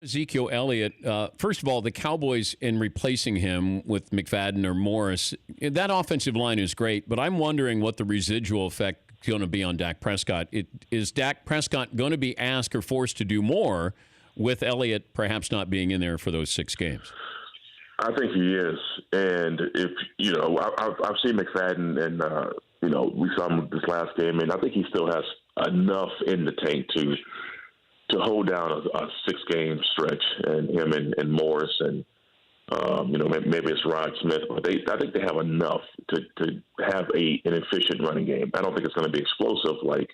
Ezekiel Elliott, first of all, the Cowboys in replacing him with McFadden or Morris, that offensive line is great, but I'm wondering what the residual effect is going to be on Dak Prescott. Is Dak Prescott going to be asked or forced to do more with Elliott perhaps not being in there for those 6 games? I think he is. And if, I've seen McFadden and, we saw him this last game, and I think he still has enough in the tank to hold down a 6-game stretch, and him and Morris and maybe it's Rod Smith, but I think they have enough to have an efficient running game. I don't think it's going to be explosive like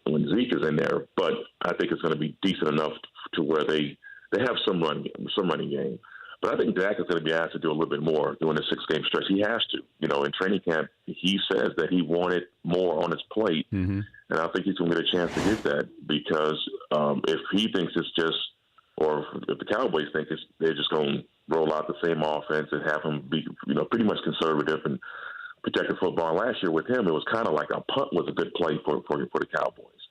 when Zeke is in there, but I think it's going to be decent enough to where they have some running game. But I think Dak is going to be asked to do a little bit more during the 6-game stretch. He has to. In training camp, he says that he wanted more on his plate, and I think he's going to get a chance to get that because if he thinks it's just, or if the Cowboys think they're just going to roll out the same offense and have him be, pretty much conservative and protect the football. Last year with him, it was kind of like a punt was a good play for the Cowboys.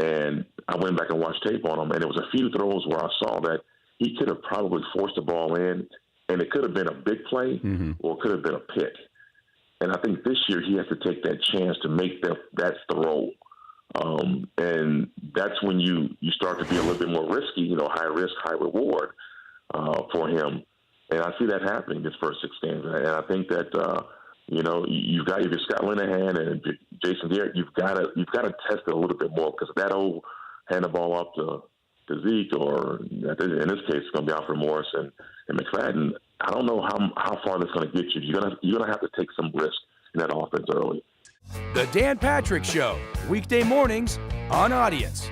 And I went back and watched tape on him, and there was a few throws where I saw that he could have probably forced the ball in, and it could have been a big play or it could have been a pick. And I think this year he has to take that chance to make that throw. And that's when you start to be a little bit more risky, high risk, high reward for him. And I see that happening this first 6 games. And I think that, you've got either Scott Linehan and Jason Garrett, you've got to test it a little bit more because that old hand the ball up to Zeke, or in this case, it's going to be Alfred Morris and McFadden. I don't know how far that's going to get you. You're gonna have to take some risk in that offense early. The Dan Patrick Show, weekday mornings on Audience.